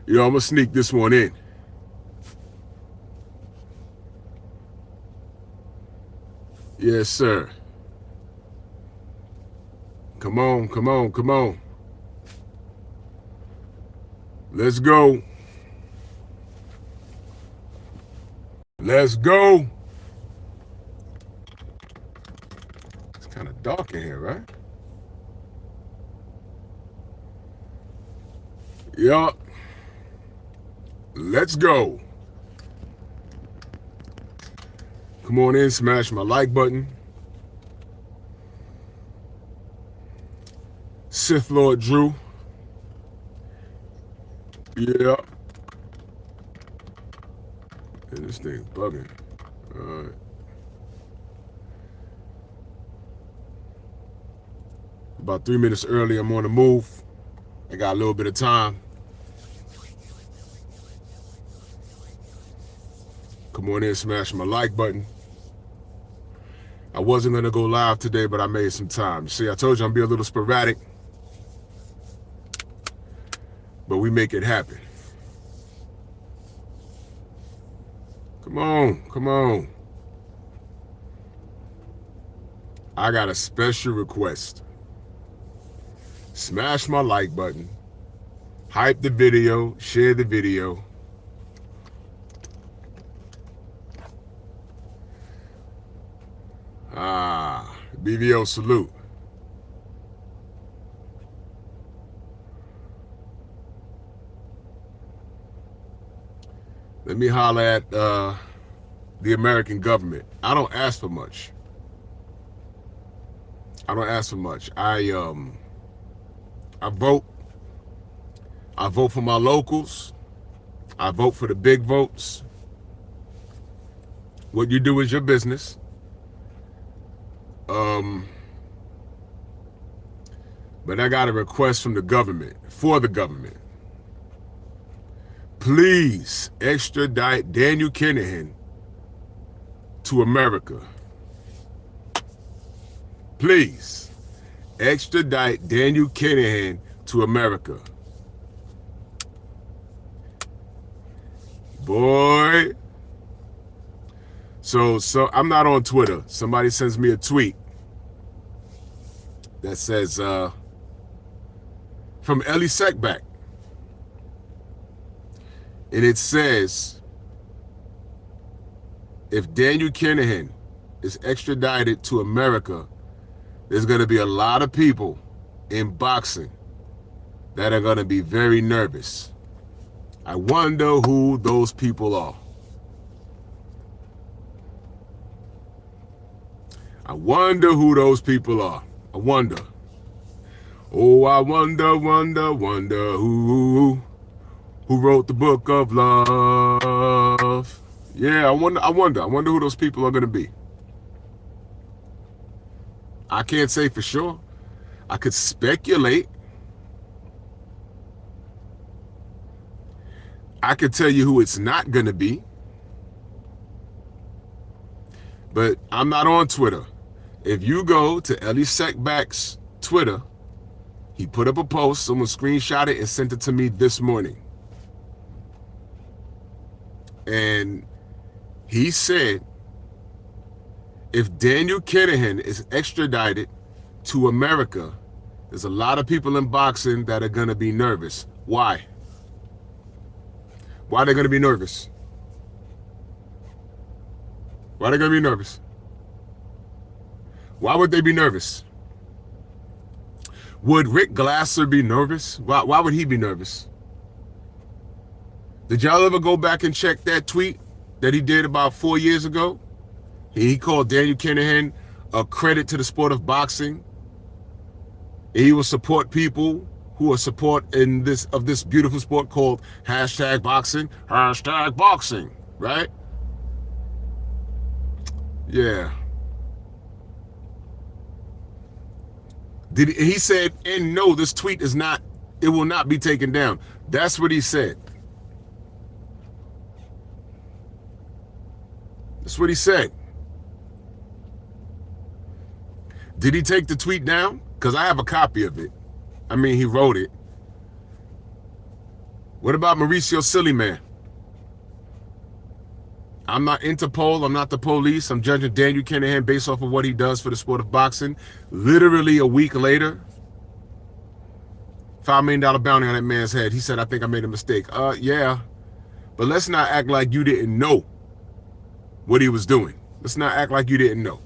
Yo, I'm gonna sneak this one in. Yes, sir. Come on, come on, come on. Let's go. Let's go. It's kind of dark in here, right? Yup. Let's go. Come on in, smash my like button. Sith Lord Drew. Yeah. And this thing's bugging. All right. About 3 minutes early, I'm on the move. I got a little bit of time. Come on in, smash my like button. I wasn't going to go live today, but I made some time. See, I told you I'm going to be a little sporadic, but we make it happen. Come on, come on. I got a special request. Smash my like button. Hype the video, share the video. BVO salute. Let me holler at the American government. I don't ask for much. I don't ask for much. I vote. I vote for my locals. I vote for the big votes. What you do is your business. But I got a request from the government, for the government. Please extradite Daniel Kinahan to America. Please extradite Daniel Kinahan to America. Boy. So I'm not on Twitter. Somebody sends me a tweet that says, from Ellie Seckback. And it says, if Daniel Kinahan is extradited to America, there's going to be a lot of people in boxing that are going to be very nervous. I wonder who those people are. I wonder who those people are. I wonder. Oh, I wonder, wonder, wonder who wrote the book of love. Yeah, I wonder who those people are going to be. I can't say for sure. I could speculate. I could tell you who it's not going to be. But I'm not on Twitter. If you go to Ellie Seckback's Twitter, he put up a post, someone screenshot it and sent it to me this morning. And he said, if Daniel Kinahan is extradited to America, there's a lot of people in boxing that are going to be nervous. Why? Why are they going to be nervous? Why are they going to be nervous? Why would they be nervous? Would Rick Glasser be nervous? Why would he be nervous? Did y'all ever go back and check that tweet that he did about 4 years ago? He called Daniel Kinahan a credit to the sport of boxing. He will support people who are supporting this beautiful sport called #boxing, right? Yeah. He said, and no, this tweet is not, it will not be taken down. That's what he said. That's what he said. Did he take the tweet down? Because I have a copy of it. I mean, he wrote it. What about Mauricio Sillyman? I'm not Interpol. I'm not the police. I'm judging Daniel Kinahan based off of what he does for the sport of boxing. Literally a week later, $5 million bounty on that man's head. He said, I think I made a mistake. Yeah. But let's not act like you didn't know what he was doing. Let's not act like you didn't know.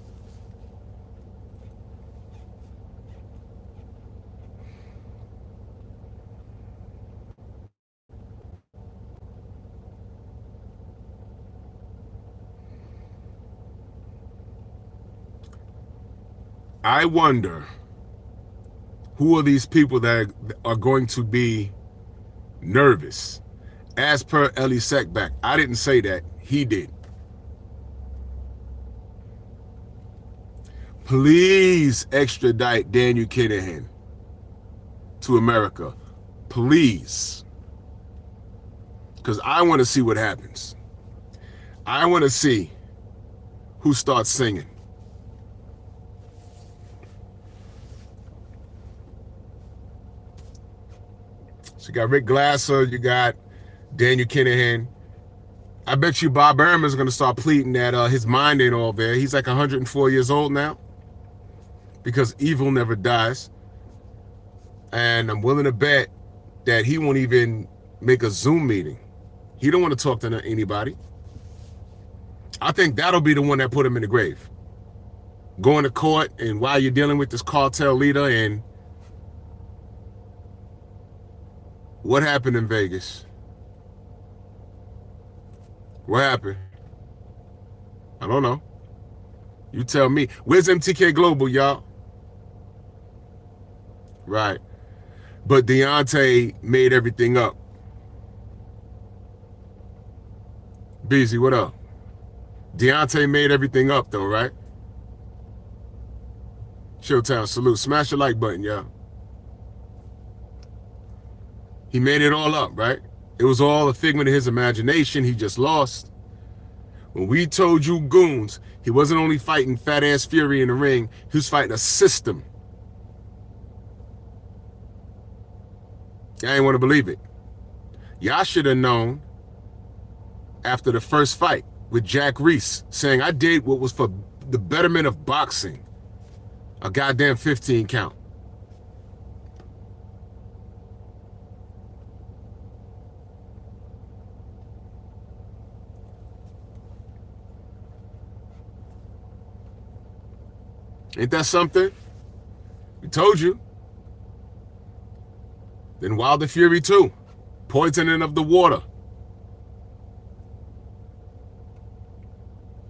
I wonder who are these people that are going to be nervous. As per Ellie Seckback, I didn't say that. He did. Please extradite Daniel Kinahan to America. Please. Because I want to see what happens. I want to see who starts singing. So you got Rick Glasser, you got Daniel Kinahan. I bet you Bob Ehrman's going to start pleading that his mind ain't all there. He's like 104 years old now because evil never dies. And I'm willing to bet that he won't even make a Zoom meeting. He don't want to talk to anybody. I think that'll be the one that put him in the grave. Going to court and while you're dealing with this cartel leader and what happened in Vegas? What happened? I don't know. You tell me. Where's MTK Global, y'all? Right. But Deontay made everything up. Beezy, what up? Deontay made everything up, though, right? Showtown, salute. Smash the like button, y'all. He made it all up, right? It was all a figment of his imagination. He just lost. When we told you goons, he wasn't only fighting fat ass Fury in the ring, he was fighting a system. I ain't want to believe it. Y'all should have known after the first fight with Jack Reese saying I did what was for the betterment of boxing. A goddamn 15 count. Ain't that something? We told you. Then Wilder Fury too. Poisoning of the water.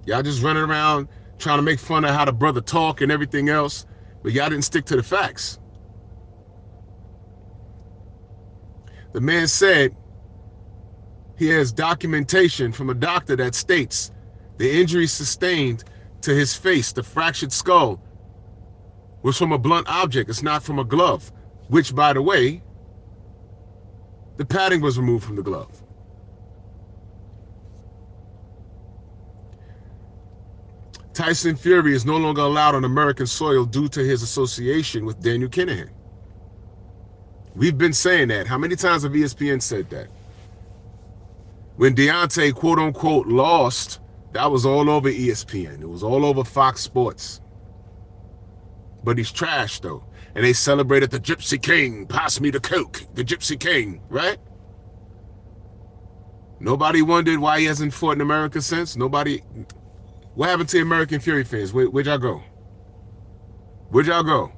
Y'all just running around trying to make fun of how the brother talk and everything else, but y'all didn't stick to the facts. The man said he has documentation from a doctor that states the injury sustained to his face, the fractured skull, was from a blunt object. It's not from a glove, which, by the way, the padding was removed from the glove. Tyson Fury is no longer allowed on American soil due to his association with Daniel Kinahan. We've been saying that. How many times have ESPN said that? When Deontay, quote unquote, lost, that was all over ESPN. It was all over Fox Sports. But he's trash, though. And they celebrated the Gypsy King. Pass me the Coke. The Gypsy King, right? Nobody wondered why he hasn't fought in America since. Nobody. What happened to American Fury fans? Where'd y'all go? Where'd y'all go?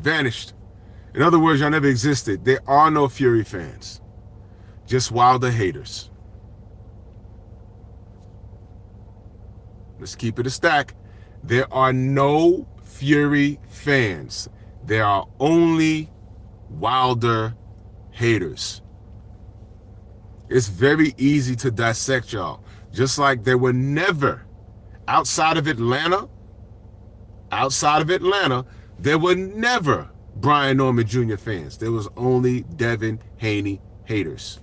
Vanished. In other words, y'all never existed. There are no Fury fans. Just Wilder haters. Let's keep it a stack. There are no Fury fans. There are only Wilder haters. It's very easy to dissect y'all. Just like there were never, outside of Atlanta, there were never Brian Norman Jr. fans. There was only Devin Haney haters.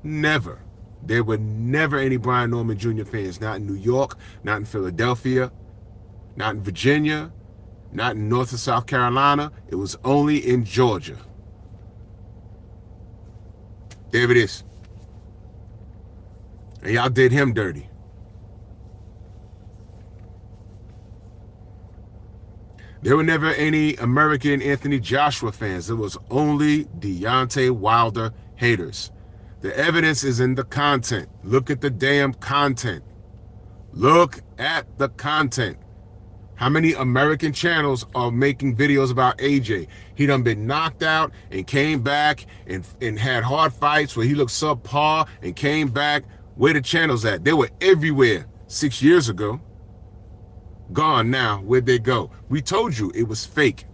Never. There were never any Brian Norman Jr. fans. Not in New York, not in Philadelphia, not in Virginia, not in North and South Carolina. It was only in Georgia. There it is. And y'all did him dirty. There were never any American Anthony Joshua fans. It was only Deontay Wilder haters. The evidence is in the content. Look at the damn content. Look at the content. How many American channels are making videos about AJ? He done been knocked out and came back and had hard fights where he looked subpar and came back. Where the channels at? They were everywhere 6 years ago. Gone now. Where'd they go? We told you it was fake.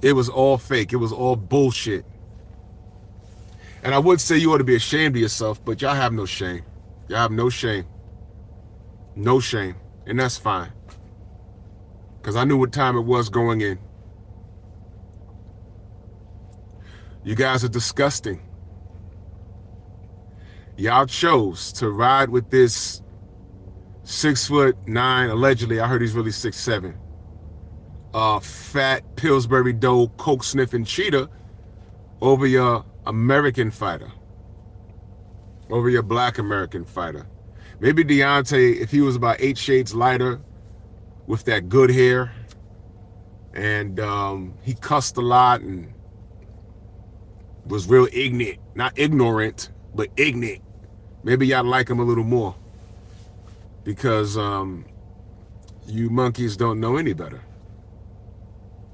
It was all fake. It was all bullshit. And I would say you ought to be ashamed of yourself, but y'all have no shame. Y'all have no shame. No shame. And that's fine. Because I knew what time it was going in. You guys are disgusting. Y'all chose to ride with this 6'9", allegedly, I heard he's really 6'7", fat Pillsbury Doe, coke sniffing cheater over your American fighter, over your black American fighter. Maybe Deontay, if he was about 8 shades lighter with that good hair, and he cussed a lot and was real ignorant, not ignorant, but ignorant. Maybe y'all like him a little more because you monkeys don't know any better.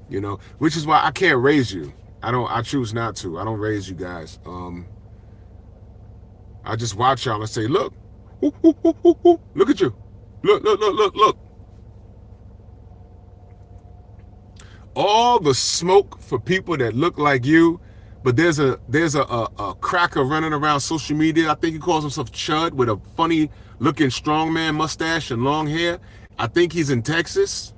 You know, which is why I can't raise you. I choose not to. I don't raise you guys. I just watch y'all and say, look, look at you. Look. All the smoke for people that look like you, but there's a cracker running around social media. I think he calls himself Chud with a funny looking strongman mustache and long hair. I think he's in Texas.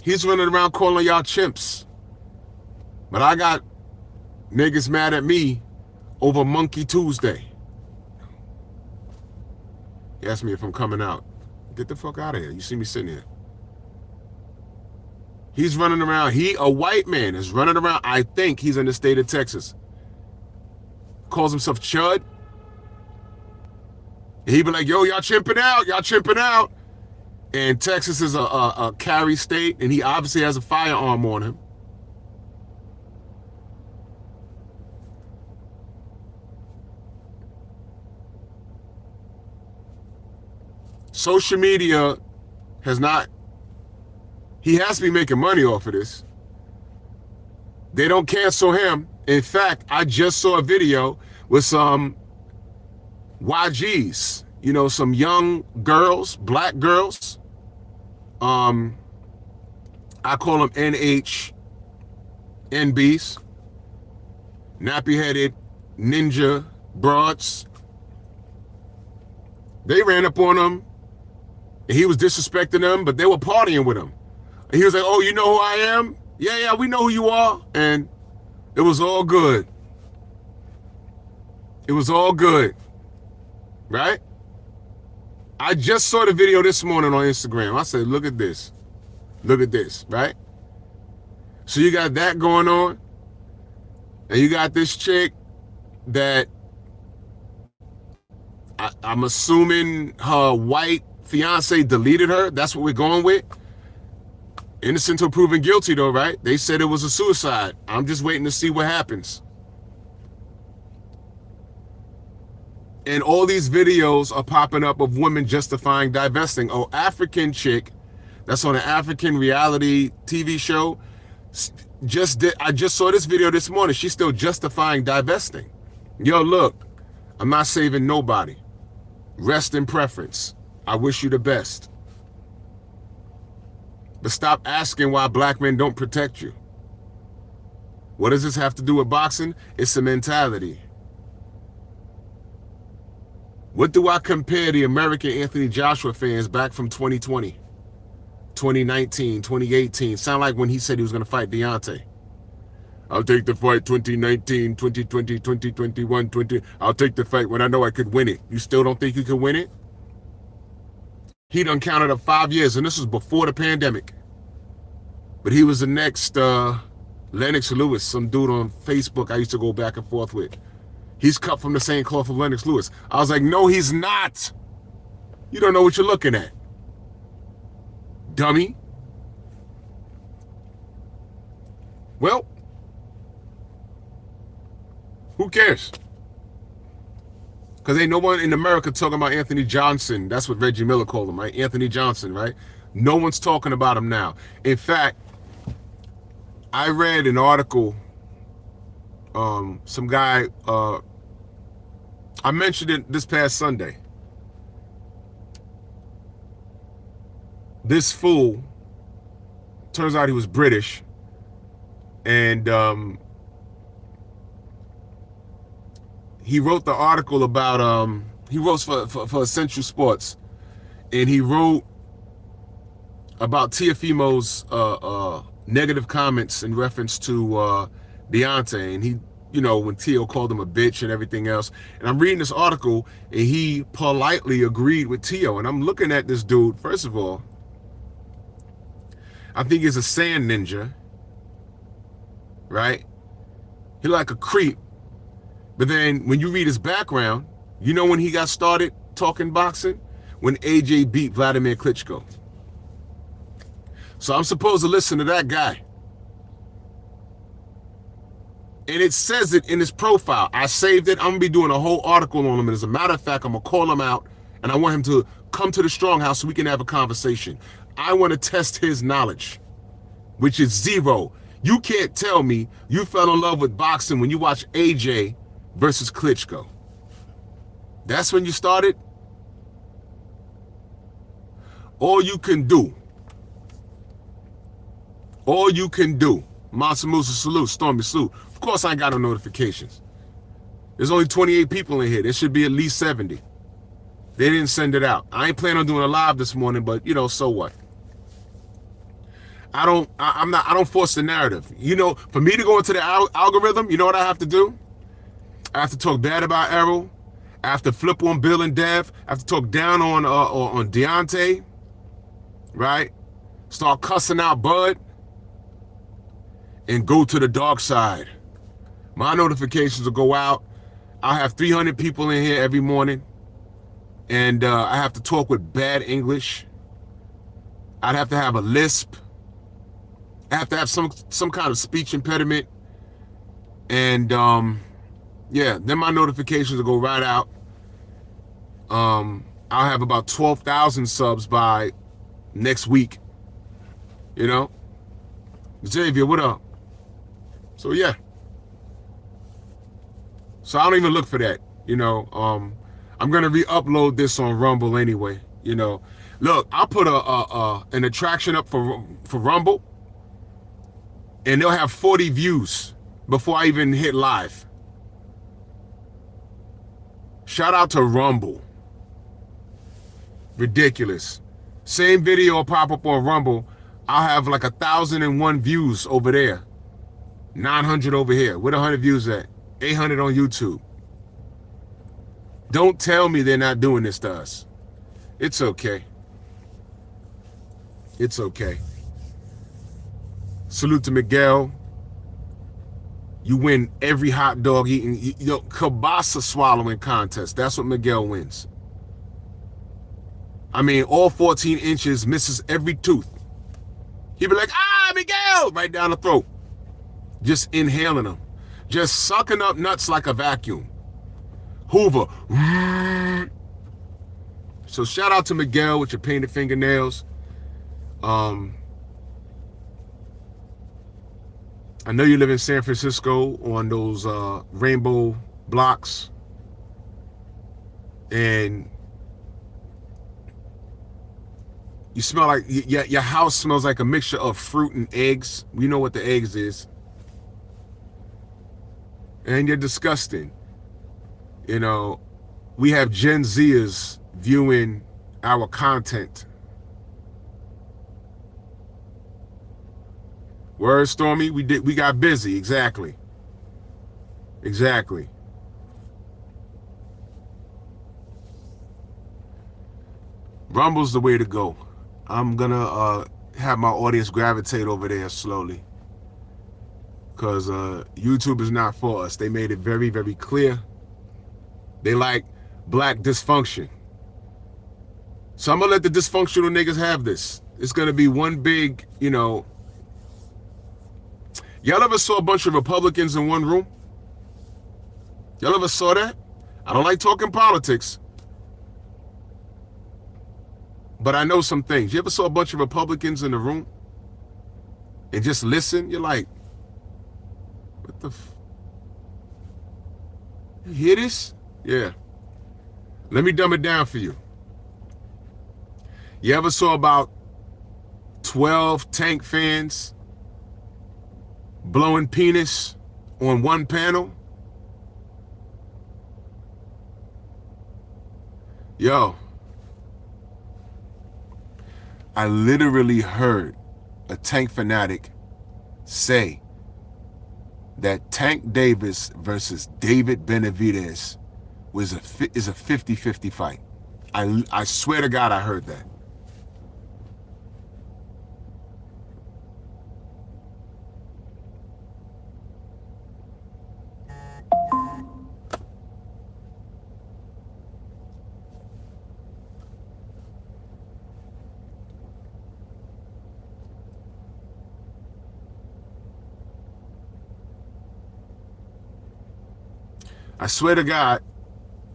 He's running around calling y'all chimps. But I got niggas mad at me over Monkey Tuesday. He asked me if I'm coming out. Get the fuck out of here. You see me sitting here. He's running around. A white man, is running around. I think he's in the state of Texas. Calls himself Chud. And he be like, yo, y'all chimping out. Y'all chimping out. And Texas is a carry state, and he obviously has a firearm on him. Social media has not... He has to be making money off of this. They don't cancel him. In fact, I just saw a video with some YGs, you know, some young girls, black girls. I call them NHNBs, nappy-headed ninja broads. They ran up on him, and he was disrespecting them, but they were partying with him. And he was like, oh, you know who I am? Yeah, we know who you are. And it was all good. It was all good. Right? I just saw the video this morning on Instagram. I said, look at this. Look at this, right? So you got that going on. And you got this chick that I'm assuming her white fiance deleted her. That's what we're going with. Innocent until proven guilty, though, right? They said it was a suicide. I'm just waiting to see what happens. And all these videos are popping up of women justifying divesting. Oh, African chick that's on an African reality TV show I just saw this video this morning. She's still justifying divesting. Yo, look, I'm not saving nobody. Rest in preference. I wish you the best. But stop asking why black men don't protect you. What does this have to do with boxing? It's a mentality. What do I compare the American Anthony Joshua fans back from 2020, 2019, 2018? Sound like when he said he was going to fight Deontay. I'll take the fight 2019, 2020, 2021, 20. I'll take the fight when I know I could win it. You still don't think you can win it? He done counted up 5 years, and this was before the pandemic. But he was the next Lennox Lewis, some dude on Facebook I used to go back and forth with. He's cut from the same cloth of Lennox Lewis. I was like, no, he's not. You don't know what you're looking at, dummy. Well, who cares? Because ain't no one in America talking about Anthony Johnson. That's what Reggie Miller called him, right? Anthony Johnson, right? No one's talking about him now. In fact, I read an article, some guy, I mentioned it this past Sunday. This fool, turns out he was British, and he wrote the article about, he wrote for Essential Sports, and he wrote about Tiafimo's negative comments in reference to Deontay, and he, you know, when Tio called him a bitch and everything else. And I'm reading this article, and he politely agreed with Tio, and I'm looking at this dude. First of all, I think he's a sand ninja, right? He like a creep. But then when you read his background, you know when he got started talking boxing? When AJ beat Vladimir Klitschko. So I'm supposed to listen to that guy. And it says it in his profile. I saved it. I'm going to be doing a whole article on him. And as a matter of fact, I'm going to call him out. And I want him to come to the Strong House so we can have a conversation. I want to test his knowledge, which is zero. You can't tell me you fell in love with boxing when you watched AJ versus Klitschko. That's when you started? All you can do. Mansa Musa salute, Stormy salute. Of course I ain't got no notifications. There's only 28 people in here. There should be at least 70. They didn't send it out. I ain't planning on doing a live this morning, but you know, so what? I don't force the narrative. You know, for me to go into the algorithm, you know what I have to do? I have to talk bad about Errol. I have to flip on Bill and Dev. I have to talk down on Deontay, right? Start cussing out Bud, and go to the dark side. My notifications will go out. I'll have 300 people in here every morning, and I have to talk with bad English. I'd have to have a lisp. I have to have some kind of speech impediment, and yeah, then my notifications will go right out. I'll have about 12,000 subs by next week. You know, Xavier, what up? So yeah. So I don't even look for that. You know, I'm gonna re-upload this on Rumble anyway. You know, look, I'll put an attraction up for Rumble, and they'll have 40 views before I even hit live. Shout out to Rumble. Ridiculous. Same video will pop up on Rumble. I'll have like 1,001 views over there. 900 over here. Where the 100 views at? 800 on YouTube. Don't tell me they're not doing this to us. It's okay. It's okay. Salute to Miguel. You win every hot dog eating, kielbasa swallowing contest. That's what Miguel wins. I mean, all 14 inches, misses every tooth. He'd be like, ah, Miguel, right down the throat. Just inhaling them. Just sucking up nuts like a vacuum. Hoover. So shout out to Miguel with your painted fingernails. I know you live in San Francisco on those rainbow blocks. And you smell like, your house smells like a mixture of fruit and eggs. We know what the eggs is. And you're disgusting. You know, we have Gen Zers viewing our content. Word, Stormy, we got busy. Exactly. Rumble's the way to go. I'm gonna have my audience gravitate over there slowly, because YouTube is not for us. They made it very, very clear. They like black dysfunction. So I'm gonna let the dysfunctional niggas have this. It's gonna be one big, you know. Y'all ever saw a bunch of Republicans in one room? Y'all ever saw that? I don't like talking politics, but I know some things. You ever saw a bunch of Republicans in the room and just listen? You're like, what the you hear this? Yeah. Let me dumb it down for you. You ever saw about 12 Tank fans blowing penis on one panel? Yo, I literally heard a Tank fanatic say that Tank Davis versus David Benavidez is a 50-50 fight. I swear to God I heard that. I swear to God,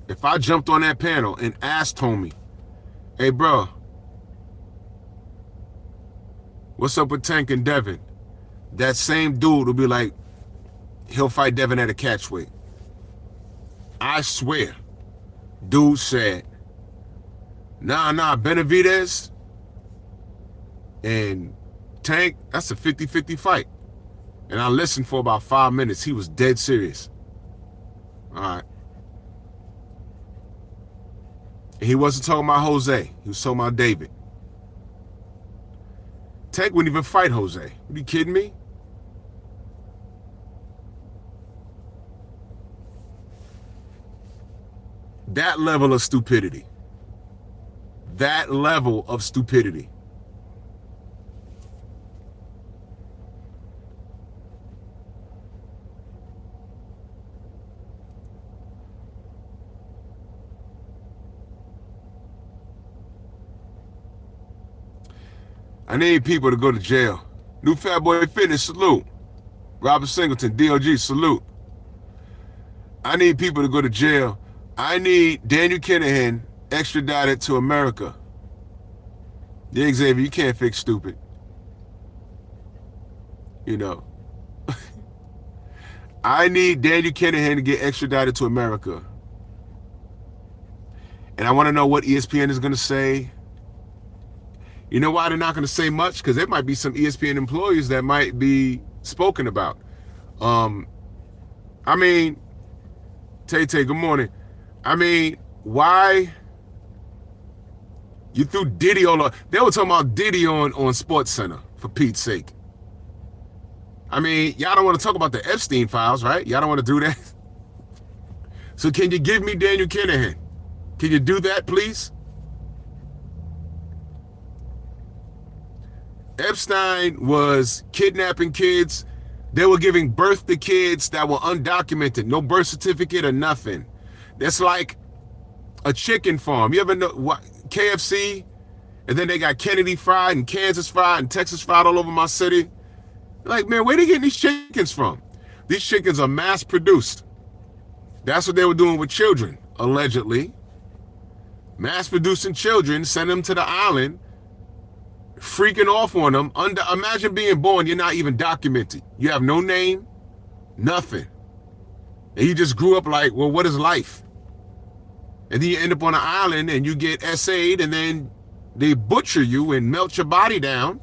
if I jumped on that panel and asked homie, hey bro, what's up with Tank and Devin? That same dude will be like, he'll fight Devin at a catchweight. I swear. Dude said, nah, Benavidez and Tank, that's a 50-50 fight. And I listened for about 5 minutes. He was dead serious. All right. And he wasn't talking about Jose. He was talking about David. Tank wouldn't even fight Jose. Are you kidding me? That level of stupidity. That level of stupidity. I need people to go to jail. New Fat Boy Fitness, salute. Robert Singleton, DOG, salute. I need people to go to jail. I need Daniel Kinahan extradited to America. Yeah, Xavier, you can't fix stupid. You know. I need Daniel Kinahan to get extradited to America. And I want to know what ESPN is going to say. You know why they're not going to say much? Because there might be some ESPN employees that might be spoken about. I mean, Tay, good morning. I mean, why you threw Diddy all over? They were talking about Diddy on Sports Center, for Pete's sake. I mean, y'all don't want to talk about the Epstein files, right? Y'all don't want to do that. So can you give me Daniel Kinahan? Can you do that, please? Epstein was kidnapping kids. They were giving birth to kids that were undocumented, no birth certificate or nothing. That's like a chicken farm. You ever know what KFC? And then they got Kennedy Fried and Kansas Fried and Texas Fried all over my city. Like, man, where they getting these chickens from? These chickens are mass produced. That's what they were doing with children, allegedly. Mass producing children, send them to the island, freaking off on them. Imagine being born, you're not even documented. You have no name, nothing. And you just grew up like, well, what is life? And then you end up on an island and you get SA'd and then they butcher you and melt your body down.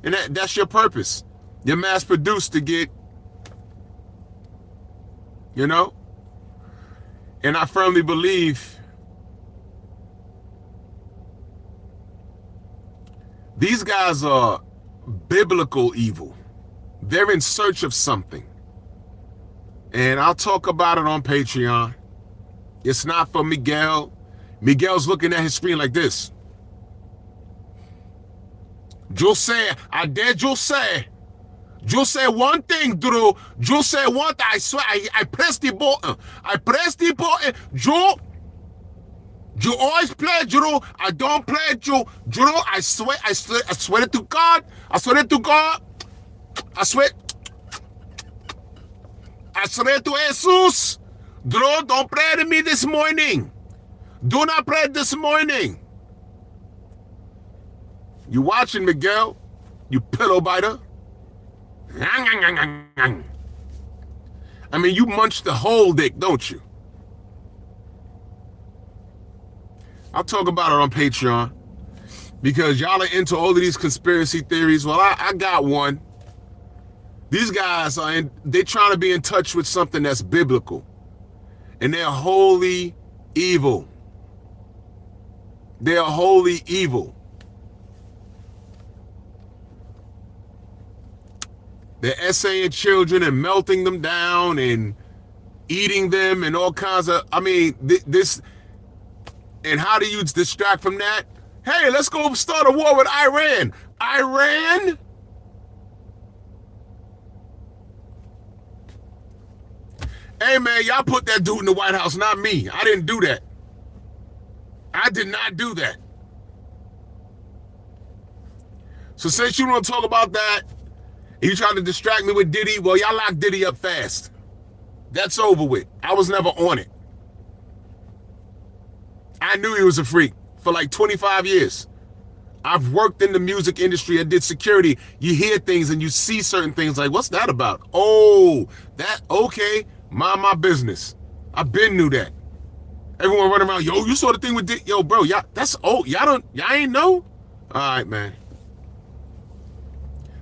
And that's your purpose. You're mass produced to get, you know? And I firmly believe these guys are biblical evil. They're in search of something. And I'll talk about it on Patreon. It's not for Miguel. Miguel's looking at his screen like this. I dare Jose. Jose one thing, Drew. Jose one thing. I swear, I press the button. I press the button. Joe always play, Drew. I don't play, Drew. Drew, I swear it to God. I swear it to God. I swear to Jesus. Drew, don't pray to me this morning. Do not pray this morning. You watching, Miguel? You pillow biter? I mean, you munch the whole dick, don't you? I'll talk about it on Patreon because y'all are into all of these conspiracy theories. Well, I got one. These guys they're trying to be in touch with something that's biblical, and they're wholly evil. They're wholly evil. They're essaying children and melting them down and eating them and all kinds of, I mean, this, and how do you distract from that? Hey, let's go start a war with Iran. Iran? Hey, man, y'all put that dude in the White House, not me. I didn't do that. I did not do that. So since you don't talk about that, you tried to distract me with Diddy, well, y'all locked Diddy up fast. That's over with. I was never on it. I knew he was a freak for like 25 years. I've worked in the music industry. I did security. You hear things and you see certain things like, what's that about? Oh, that, okay, mind my business. I been knew that. Everyone running around, yo, you saw the thing with Diddy. Yo, bro, y'all, that's, oh, y'all ain't know? All right, man.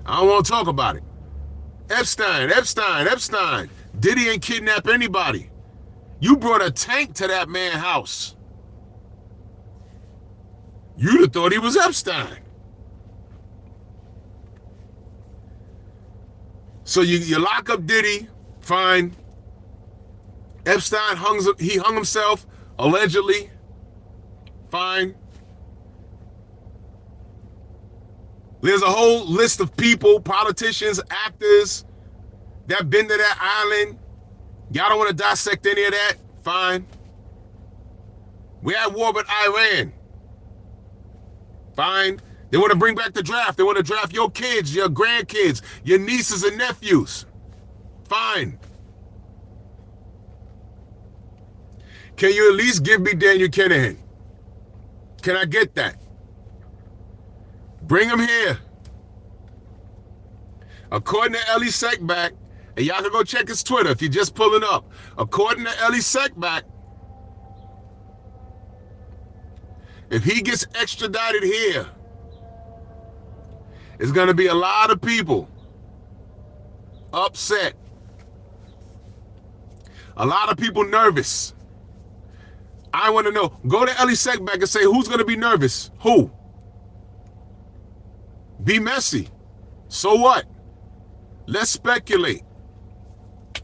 I don't want to talk about it. Epstein. Diddy ain't kidnap anybody. You brought a tank to that man's house. You'd have thought he was Epstein. So you lock up Diddy, fine. Epstein hung himself, allegedly, fine. There's a whole list of people, politicians, actors, that been to that island. Y'all don't want to dissect any of that? Fine. We're at war with Iran. Fine. They want to bring back the draft. They want to draft your kids, your grandkids, your nieces and nephews. Fine. Can you at least give me Daniel Kinahan? Can I get that? Bring him here. According to Ellie Seckback, and y'all can go check his Twitter if you're just pulling up. According to Ellie Seckback, if he gets extradited here, it's going to be a lot of people upset. A lot of people nervous. I want to know. Go to Ellie Seckback and say, who's going to be nervous? Who? Be messy. So what? Let's speculate.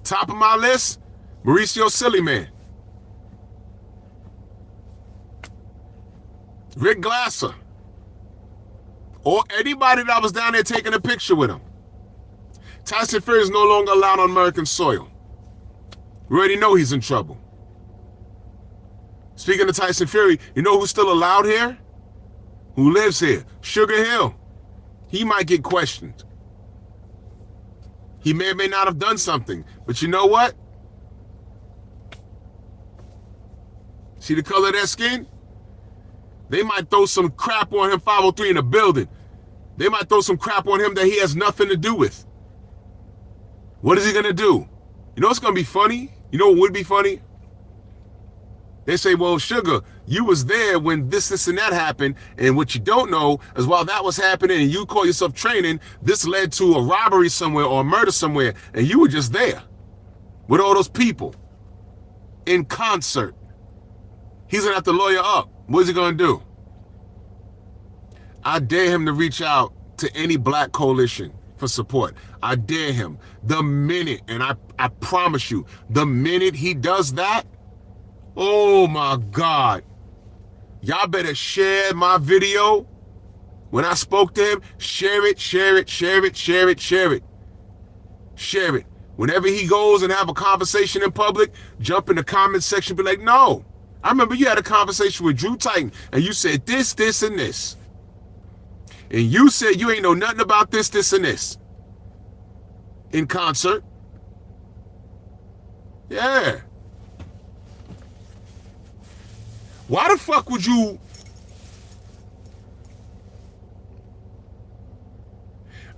Top of my list, Mauricio Sillyman. Rick Glasser. Or anybody that was down there taking a picture with him. Tyson Fury is no longer allowed on American soil. We already know he's in trouble. Speaking of Tyson Fury, you know who's still allowed here? Who lives here? Sugar Hill. He might get questioned. He may or may not have done something. But you know what? See the color of that skin? They might throw some crap on him, 503 in a building. They might throw some crap on him that he has nothing to do with. What is he going to do? You know what's going to be funny? You know what would be funny? They say, well, Sugar, you was there when this, and that happened. And what you don't know is while that was happening and you call yourself training, this led to a robbery somewhere or a murder somewhere. And you were just there with all those people in concert. He's going to have to lawyer up. What is he going to do? I dare him to reach out to any black coalition for support. I dare him. The minute, and I promise you, the minute he does that, oh my God. Y'all better share my video When I spoke to him, share it, share it, share it, share it, share it. Share it. Whenever he goes and have a conversation in public, jump in the comment section, be like, no. I remember you had a conversation with Drew Titan, and you said this, this, and this. And you said you ain't know nothing about this, this, and this. In concert. Yeah. Why the fuck would you...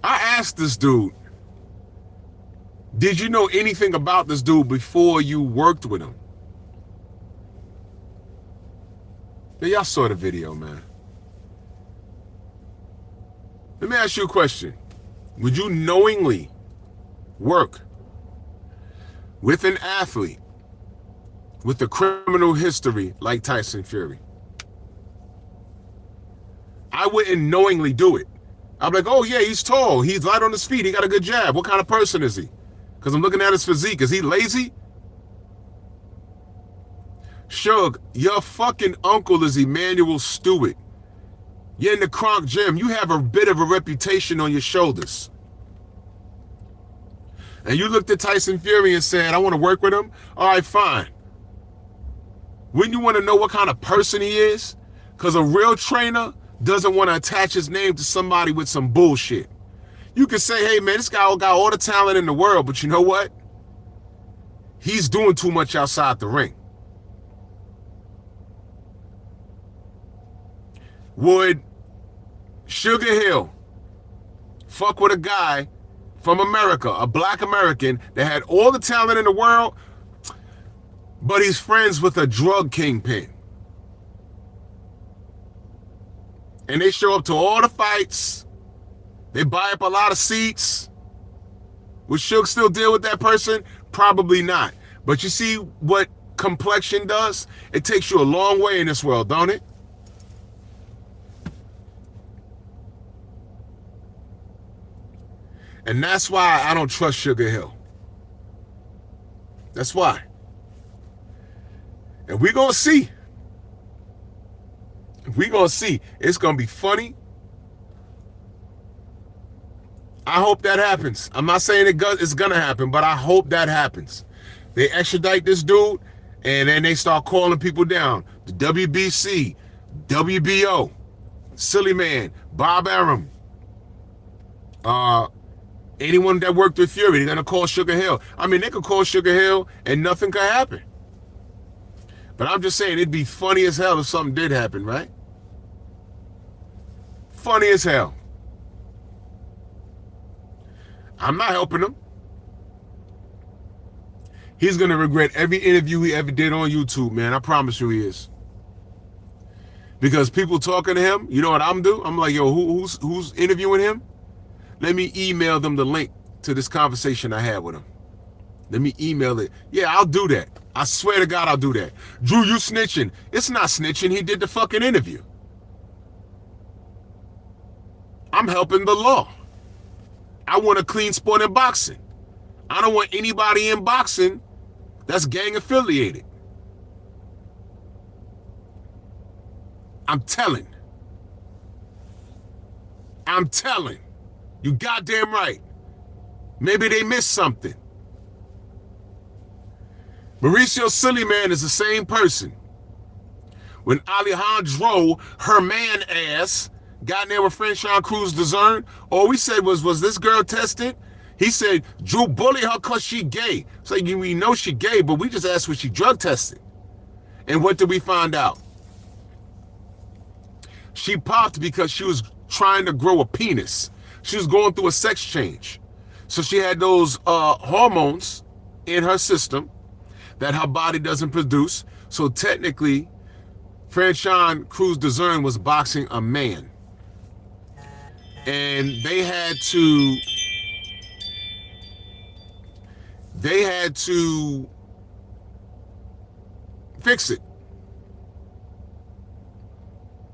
I asked this dude, did you know anything about this dude before you worked with him? Yeah, y'all saw the video, man. Let me ask you a question. Would you knowingly work with an athlete with a criminal history like Tyson Fury? I wouldn't knowingly do it. I'm like, oh yeah, he's tall, he's light on his feet, he got a good jab. What kind of person is he? Because I'm looking at his physique. Is he lazy? Suge, your fucking uncle is Emmanuel Stewart. You're in the Kronk gym. You have a bit of a reputation on your shoulders. And you looked at Tyson Fury and said, I want to work with him? All right, fine. Wouldn't you want to know what kind of person he is? Because a real trainer doesn't want to attach his name to somebody with some bullshit. You can say, hey, man, this guy got all the talent in the world, but you know what? He's doing too much outside the ring. Would Sugar Hill fuck with a guy from America, a black American that had all the talent in the world, but he's friends with a drug kingpin? And they show up to all the fights. They buy up a lot of seats. Would Suge still deal with that person? Probably not. But you see what complexion does? It takes you a long way in this world, don't it? And that's why I don't trust Sugar Hill. That's why. And we're going to see. We're going to see. It's going to be funny. I hope that happens. I'm not saying it's going to happen, but I hope that happens. They extradite this dude, and then they start calling people down. The WBC, WBO, Silly Man, Bob Arum, anyone that worked with Fury, they're going to call Sugar Hill. I mean, they could call Sugar Hill, and nothing could happen. But I'm just saying, it'd be funny as hell if something did happen, right? Funny as hell. I'm not helping him. He's going to regret every interview he ever did on YouTube, man. I promise you he is. Because people talking to him, you know what I'm do? I'm like, yo, who's interviewing him? Let me email them the link to this conversation I had with him. Let me email it. Yeah, I'll do that. I swear to God, I'll do that. Drew, you snitching. It's not snitching. He did the fucking interview. I'm helping the law. I want a clean sport in boxing. I don't want anybody in boxing that's gang affiliated. I'm telling. You goddamn right. Maybe they missed something. Mauricio Sillyman is the same person. When Alejandro, her man ass, got in there with Franchon Cruz Dezern, all we said was this girl tested? He said, Drew bullied her because she gay. So we know she gay, but we just asked was she drug tested. And what did we find out? She popped because she was trying to grow a penis. She was going through a sex change. So she had those hormones in her system that her body doesn't produce. So technically, Franchon Cruz Dezern was boxing a man. And they had to fix it.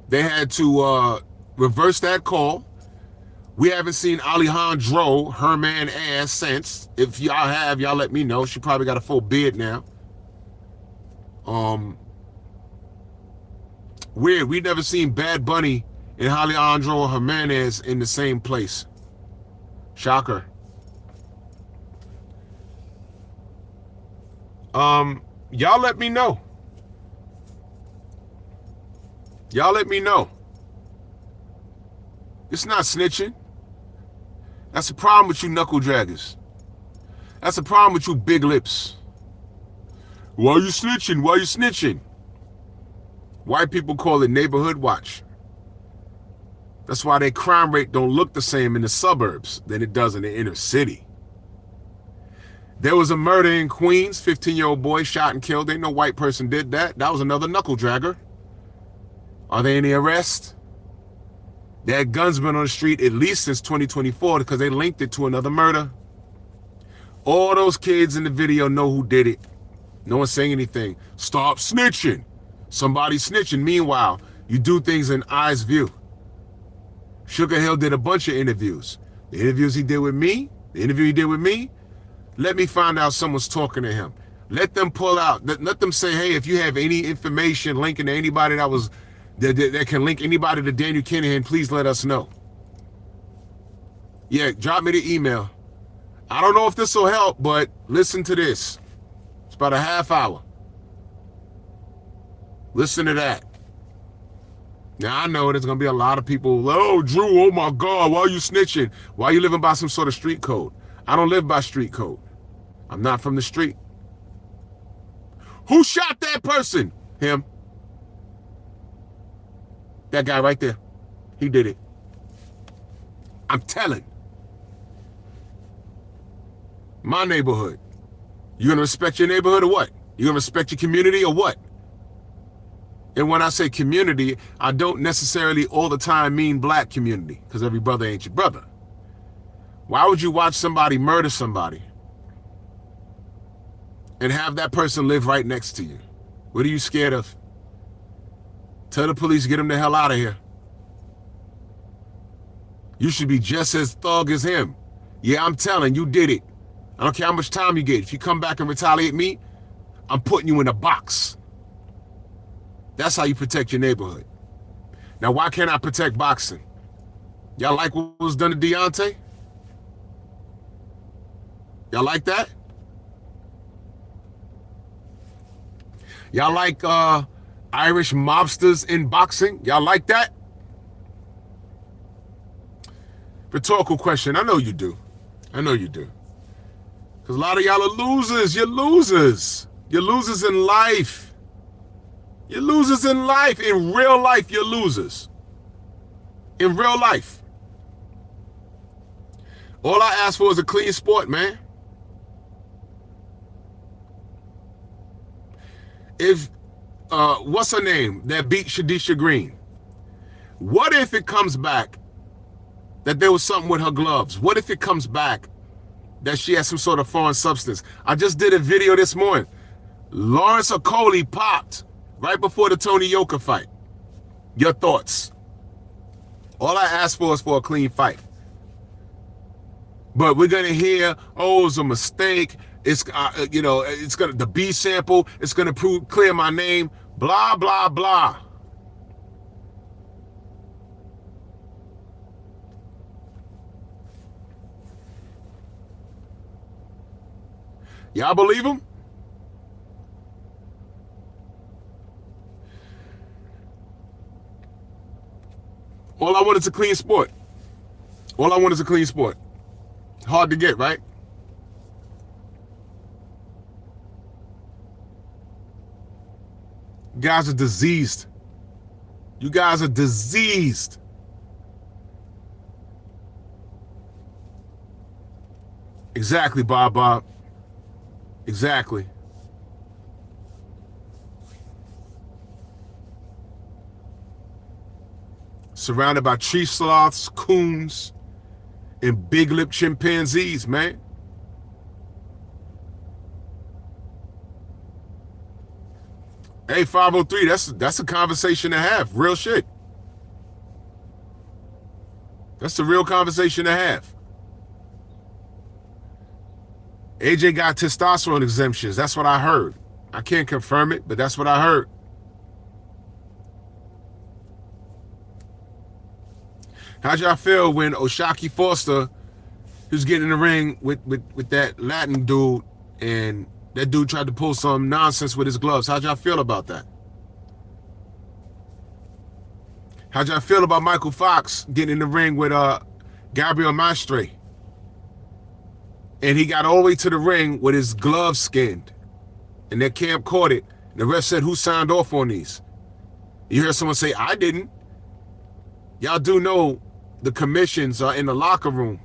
They had to reverse that call. We haven't seen Alejandro, her man ass, since. If y'all have, y'all let me know. She probably got a full beard now. Weird. We never seen Bad Bunny and Alejandro Jimenez in the same place. Shocker. Y'all let me know. Y'all let me know. It's not snitching. That's the problem with you knuckle draggers. That's the problem with you big lips. Why are you snitching? Why are you snitching? White people call it neighborhood watch. That's why their crime rate don't look the same in the suburbs than it does in the inner city. There was a murder in Queens, 15-year-old boy shot and killed. Ain't no white person did that. That was another knuckle dragger. Are they any arrests? They had guns been on the street at least since 2024 because they linked it to another murder. All those kids in the video know who did it. No one's saying anything. Stop snitching. Somebody's snitching. Meanwhile, you do things in eyes view. Sugar Hill did a bunch of interviews. The interviews he did with me, let me find out someone's talking to him. Let them pull out, let them say, hey, if you have any information linking to anybody that can link anybody to Daniel Kinahan, please let us know. Yeah, drop me the email. I don't know if this will help, but listen to this. It's about a half hour. Listen to that. Now, I know there's going to be a lot of people, oh, Drew, oh my God, why are you snitching? Why are you living by some sort of street code? I don't live by street code. I'm not from the street. Who shot that person? Him. That guy right there. He did it. I'm telling. My neighborhood. You gonna respect your neighborhood or what? You gonna respect your community or what? And when I say community, I don't necessarily all the time mean black community, because every brother ain't your brother. Why would you watch somebody murder somebody and have that person live right next to you? What are you scared of? Tell the police, get him the hell out of here. You should be just as thug as him. Yeah, I'm telling you, did it. I don't care how much time you get. If you come back and retaliate me, I'm putting you in a box. That's how you protect your neighborhood. Now, why can't I protect boxing? Y'all like what was done to Deontay? Y'all like that? Y'all like Irish mobsters in boxing? Y'all like that? Rhetorical question. I know you do. I know you do. Because a lot of y'all are losers. You're losers. You're losers in life. You're losers in life. In real life, you're losers. In real life. All I ask for is a clean sport, man. If, what's her name that beat Shadisha Green? What if it comes back that there was something with her gloves? What if it comes back that she has some sort of foreign substance? I just did a video this morning. Lawrence Okoli popped right before the Tony Yoka fight. Your thoughts? All I ask for is for a clean fight. But we're gonna hear, oh, it was a mistake. It's it's gonna the B sample. It's gonna clear my name. Blah blah blah. Y'all believe him? All I want is a clean sport. All I want is a clean sport. Hard to get, right? You guys are diseased. You guys are diseased. Exactly, Bob. Exactly. Surrounded by tree sloths, coons, and big-lipped chimpanzees, man. Hey, 503, that's a conversation to have. Real shit. That's a real conversation to have. AJ got testosterone exemptions. That's what I heard. I can't confirm it, but that's what I heard. How'd y'all feel when O'Shaquie Foster, who's getting in the ring with that Latin dude, and that dude tried to pull some nonsense with his gloves? How'd y'all feel about that? How'd y'all feel about Michael Fox getting in the ring with Gabriel Mastre? And he got all the way to the ring with his gloves skinned. And that camp caught it. And the ref said, who signed off on these? You hear someone say, I didn't. Y'all do know the commissions are in the locker room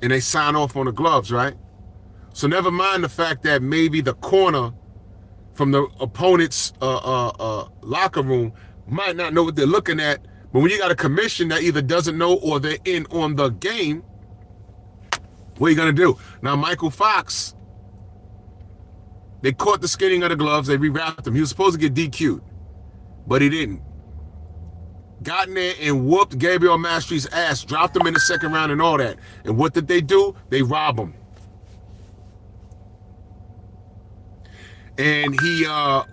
and they sign off on the gloves, right? So never mind the fact that maybe the corner from the opponent's locker room might not know what they're looking at. But when you got a commission that either doesn't know or they're in on the game, what are you going to do? Now, Michael Fox, they caught the skinning of the gloves. They rewrapped him. He was supposed to get DQ'd, but he didn't. Got in there and whooped Gabriel Mastre's ass, dropped him in the second round and all that. And what did they do? They robbed him. And he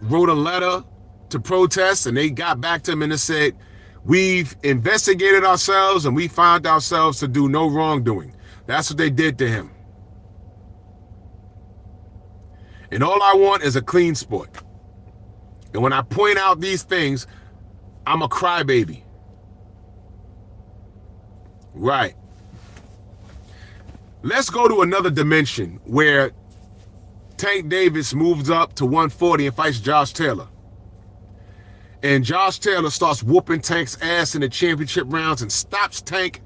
wrote a letter to protest, and they got back to him and they said, we've investigated ourselves and we found ourselves to do no wrongdoing. That's what they did to him. And all I want is a clean sport. And when I point out these things, I'm a crybaby. Right. Let's go to another dimension where Tank Davis moves up to 140 and fights Josh Taylor. And Josh Taylor starts whooping Tank's ass in the championship rounds and stops Tank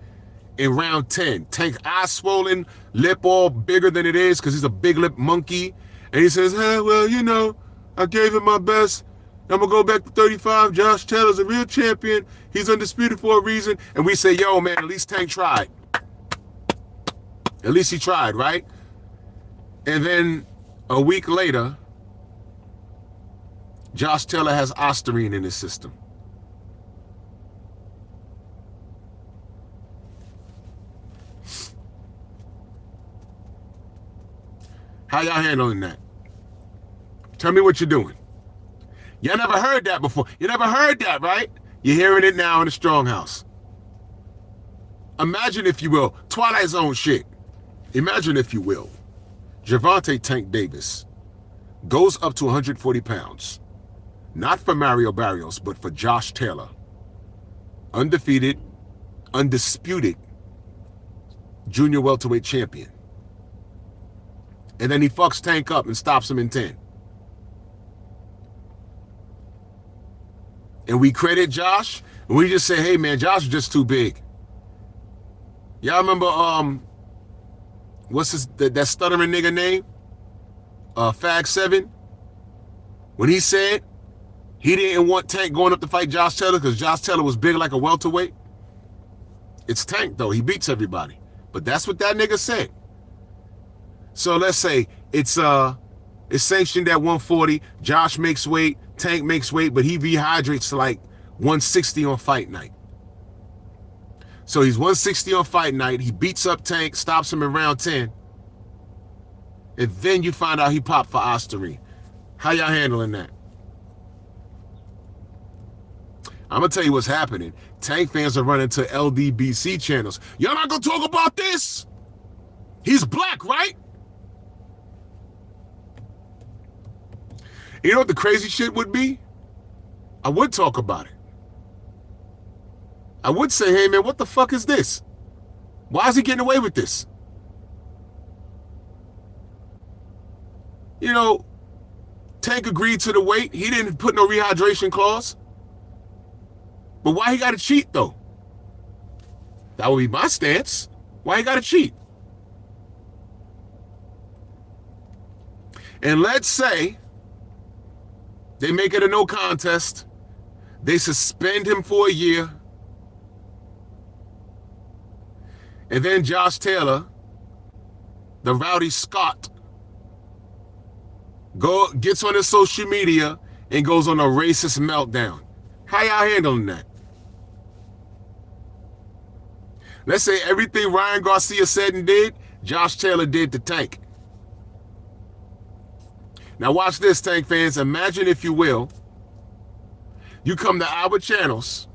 in round 10. Tank eyes swollen, lip all bigger than it is because he's a big lip monkey. And he says, hey, well, you know, I gave it my best. I'm going to go back to 35. Josh Taylor's a real champion. He's undisputed for a reason. And we say, yo, man, at least Tank tried. At least he tried, right? And then a week later, Josh Taylor has Ostarine in his system. How y'all handling that? Tell me what you're doing. Y'all never heard that before. You never heard that, right? You're hearing it now in the Stronghouse. Imagine, if you will, Twilight Zone shit. Imagine, if you will, Gervonta Tank Davis goes up to 140 pounds. Not for Mario Barrios, but for Josh Taylor. Undefeated, undisputed junior welterweight champion. And then he fucks Tank up and stops him in 10. And we credit Josh, and we just say, hey, man, Josh is just too big. Y'all remember, what's that stuttering nigga name? Fag 7? When he said he didn't want Tank going up to fight Josh Taylor because Josh Taylor was big like a welterweight. It's Tank, though. He beats everybody. But that's what that nigga said. So let's say it's sanctioned at 140. Josh makes weight. Tank makes weight, but he rehydrates to like 160 on fight night. So he's 160 on fight night. He beats up Tank, stops him in round 10. And then you find out he popped for Ostarine. How y'all handling that? I'm going to tell you what's happening. Tank fans are running to LDBC channels. Y'all not going to talk about this? He's black, right? You know what the crazy shit would be? I would talk about it. I would say, hey, man, what the fuck is this? Why is he getting away with this? You know, Tank agreed to the weight. He didn't put no rehydration clause. But why he got to cheat, though? That would be my stance. Why he got to cheat? And let's say they make it a no contest. They suspend him for a year. And then Josh Taylor, the rowdy Scott, gets on his social media and goes on a racist meltdown. How y'all handling that? Let's say everything Ryan Garcia said and did, Josh Taylor did to Tank. Now watch this, Tank fans. Imagine, if you will, you come to our channels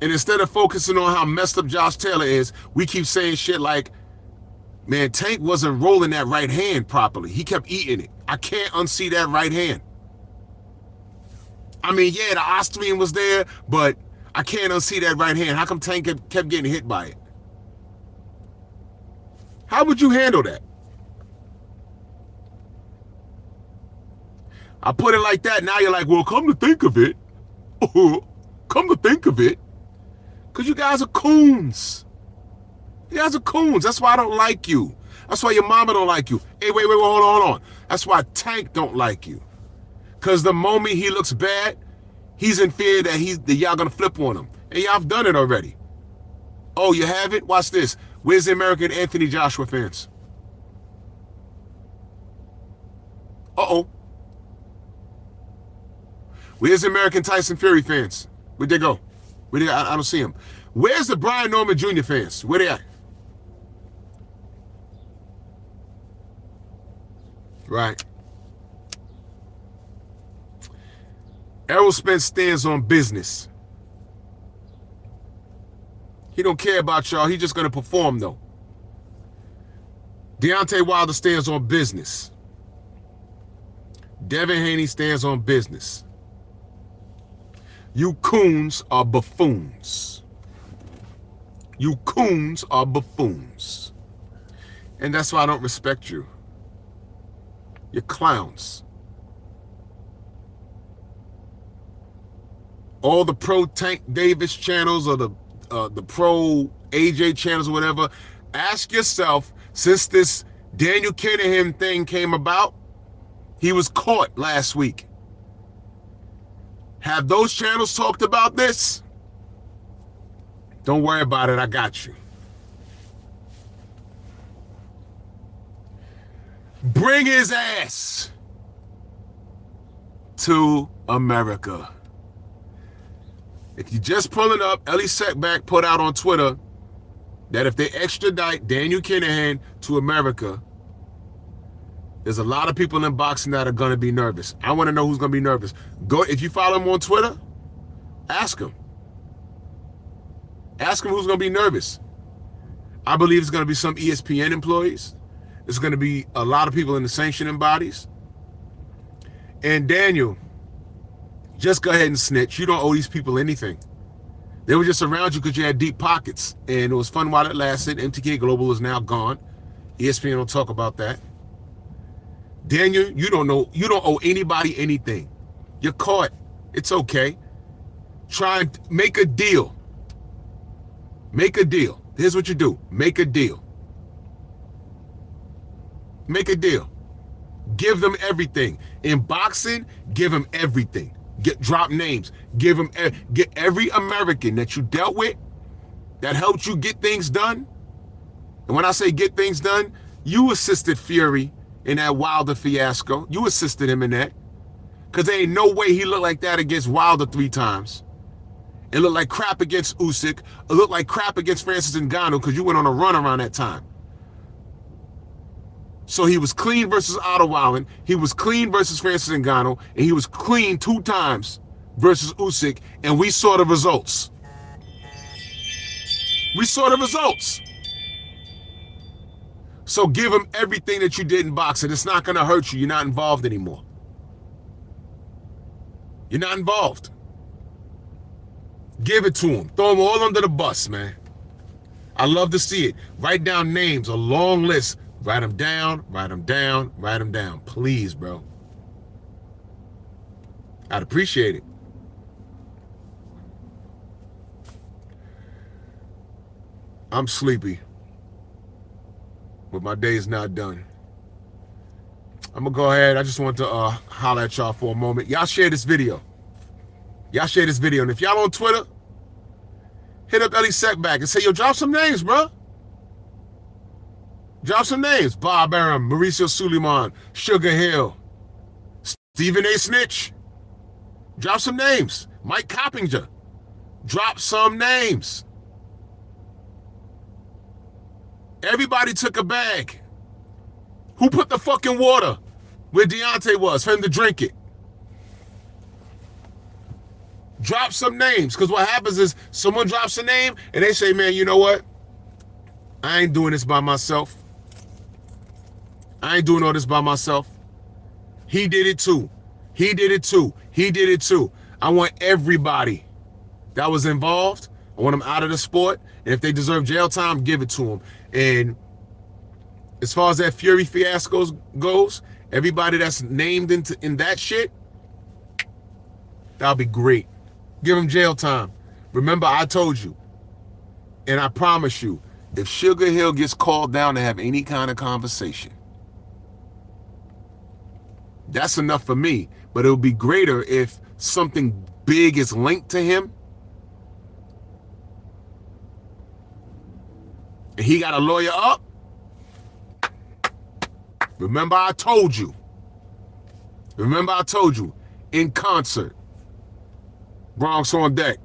And instead of focusing on how messed up Josh Taylor is, we keep saying shit like, man, Tank wasn't rolling that right hand properly. He kept eating it. I can't unsee that right hand. I mean, yeah, the Austrian was there, but I can't unsee that right hand. How come Tank kept getting hit by it? How would you handle that? I put it like that. Now you're like, well, come to think of it. Come to think of it. Because you guys are coons. You guys are coons. That's why I don't like you. That's why your mama don't like you. Hey, wait, hold on. That's why Tank don't like you. Because the moment he looks bad, he's in fear that y'all going to flip on him. And y'all have done it already. Oh, you haven't? Watch this. Where's the American Anthony Joshua fans? Uh-oh. Where's the American Tyson Fury fans? Where'd they go? I don't see them. Where's the Brian Norman Jr. fans? Where they at? Right. Errol Spence stands on business. He don't care about y'all. He's just going to perform, though. Deontay Wilder stands on business. Devin Haney stands on business. You coons are buffoons. You coons are buffoons. And that's why I don't respect you. You're clowns. All the pro Tank Davis channels or the pro AJ channels or whatever, ask yourself, since this Daniel Kinahan thing came about, he was caught last week. Have those channels talked about this? Don't worry about it. I got you. Bring his ass to America. If you're just pulling up, Ellie Setback put out on Twitter that if they extradite Daniel Kinahan to America, there's a lot of people in boxing that are going to be nervous. I want to know who's going to be nervous. Go, if you follow him on Twitter, ask him. Ask him who's going to be nervous. I believe it's going to be some ESPN employees. It's going to be a lot of people in the sanctioning bodies. And Daniel, just go ahead and snitch. You don't owe these people anything. They were just around you because you had deep pockets. And it was fun while it lasted. MTK Global is now gone. ESPN will talk about that. Daniel, you don't owe anybody anything. You're caught. It's okay. Try and make a deal. Make a deal. Here's what you do. Make a deal. Make a deal. Give them everything. In boxing, give them everything. Drop names. Get every American that you dealt with that helped you get things done. And when I say get things done, you assisted Fury in that Wilder fiasco. You assisted him in that. Because there ain't no way he looked like that against Wilder 3 times. It looked like crap against Usyk. It looked like crap against Francis Ngannou because you went on a run around that time. So he was clean versus Otto Wallen. He was clean versus Francis Ngannou. And he was clean 2 times versus Usyk. And we saw the results. We saw the results. So give him everything that you did in boxing. It's not going to hurt you. You're not involved anymore. You're not involved. Give it to him. Throw them all under the bus, man. I love to see it. Write down names, a long list. Write them down, write them down, write them down. Please, bro. I'd appreciate it. I'm sleepy, but my day's not done. I'm going to go ahead. I just want to holler at y'all for a moment. Y'all share this video. Y'all share this video. And if y'all on Twitter, hit up Ellie Setback and say, yo, drop some names, bro. Drop some names. Bob Arum, Mauricio Suleiman, Sugar Hill, Stephen A. Snitch. Drop some names. Mike Coppinger. Drop some names. Everybody took a bag. Who put the fucking water where Deontay was for him to drink it? Drop some names, because what happens is someone drops a name and they say, man, you know what? I ain't doing this by myself. I ain't doing all this by myself. He did it too. He did it too. He did it too. I want everybody that was involved, I want them out of the sport. And if they deserve jail time, give it to them. And as far as that Fury fiasco goes, everybody that's named in that shit, that'll be great. Give them jail time. Remember, I told you, and I promise you, if Sugar Hill gets called down to have any kind of conversation, that's enough for me. But it would be greater if something big is linked to him. And he got a lawyer up. Remember I told you. Remember I told you. In concert. Bronx on deck.